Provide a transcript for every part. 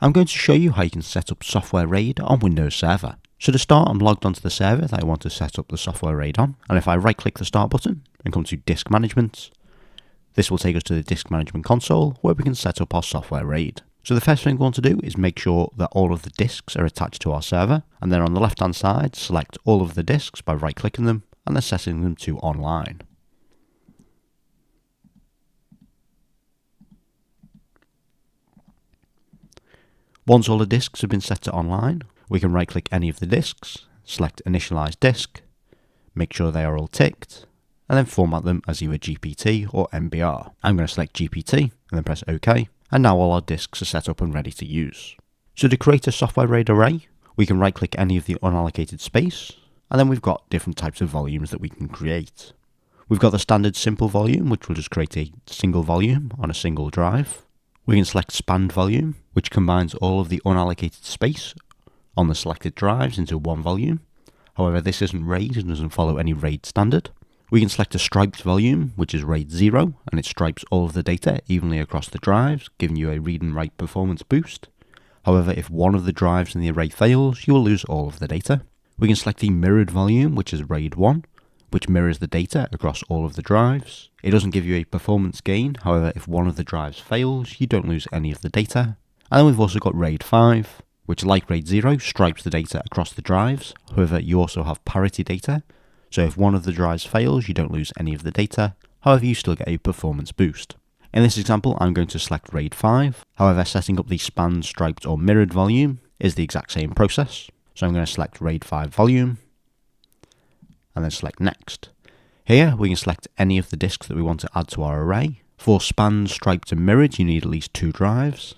I'm going to show you how you can set up software RAID on Windows Server. So to start, I'm logged onto the server that I want to set up the software RAID on, and if I right click the start button and come to disk management, this will take us to the disk management console where we can set up our software RAID. So the first thing we want to do is make sure that all of the disks are attached to our server, and then on the left hand side select all of the disks by right clicking them and then setting them to online. Once all the disks have been set to online, we can right click any of the disks, select initialize disk, make sure they are all ticked, and then format them as either GPT or MBR. I'm going to select GPT and then press OK, and now all our disks are set up and ready to use. So to create a software RAID array, we can right click any of the unallocated space, and then we've got different types of volumes that we can create. We've got the standard simple volume, which will just create a single volume on a single drive. We can select spanned volume, which combines all of the unallocated space on the selected drives into one volume. However, this isn't RAID and doesn't follow any RAID standard. We can select a striped volume, which is RAID 0, and it stripes all of the data evenly across the drives, giving you a read and write performance boost. However, if one of the drives in the array fails, you will lose all of the data. We can select the mirrored volume, which is RAID 1, which mirrors the data across all of the drives. It doesn't give you a performance gain, however, if one of the drives fails, you don't lose any of the data. And then we've also got RAID 5, which like RAID 0 stripes the data across the drives, however you also have parity data, so if one of the drives fails, you don't lose any of the data, however you still get a performance boost. In this example, I'm going to select RAID 5, however setting up the spanned, striped or mirrored volume is the exact same process. So I'm going to select RAID 5 volume, and then select next. Here we can select any of the disks that we want to add to our array. For spanned, striped and mirrored you need at least 2 drives.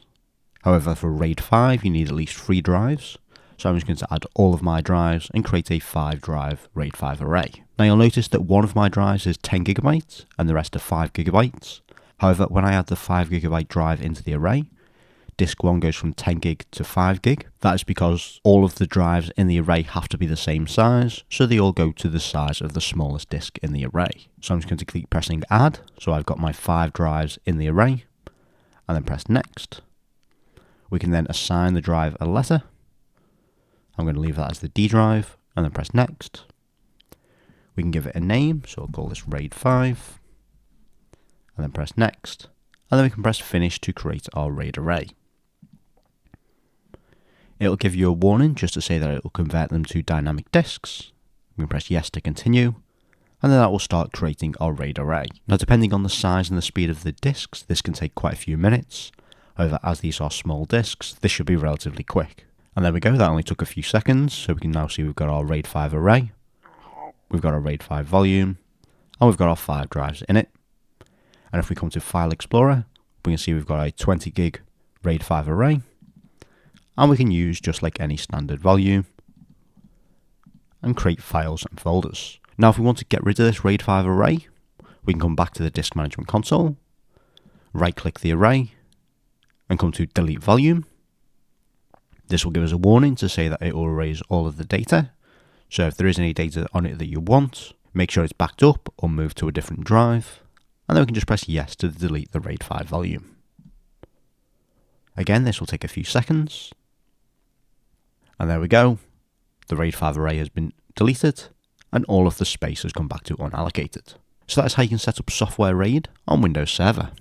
However for RAID 5 you need at least 3 drives. So I'm just going to add all of my drives and create a 5 drive RAID 5 array. Now you'll notice that one of my drives is 10 GB and the rest are 5 GB. However, when I add the 5 GB drive into the array, disk 1 goes from 10 gig to 5 gig. That is because all of the drives in the array have to be the same size, so they all go to the size of the smallest disk in the array. So I'm just going to keep pressing add, so I've got my 5 drives in the array, and then press next. We can then assign the drive a letter. I'm going to leave that as the D drive, and then press next. We can give it a name, so I'll call this RAID 5, and then press next, and then we can press finish to create our RAID array. It'll give you a warning just to say that it will convert them to dynamic disks. We can press yes to continue, and then that will start creating our RAID array. Now depending on the size and the speed of the disks, this can take quite a few minutes. However, as these are small disks, this should be relatively quick. And there we go, that only took a few seconds, so we can now see we've got our RAID 5 array, we've got our RAID 5 volume, and we've got our 5 drives in it. And if we come to File Explorer, we can see we've got a 20 gig RAID 5 array, and we can use just like any standard volume and create files and folders. Now if we want to get rid of this RAID 5 array, we can come back to the disk management console, right click the array and come to delete volume. This will give us a warning to say that it will erase all of the data. So if there is any data on it that you want, make sure it's backed up or moved to a different drive, and then we can just press yes to delete the RAID 5 volume. Again, this will take a few seconds. And there we go, the RAID 5 array has been deleted and all of the space has gone back to unallocated. So that's how you can set up software RAID on Windows Server.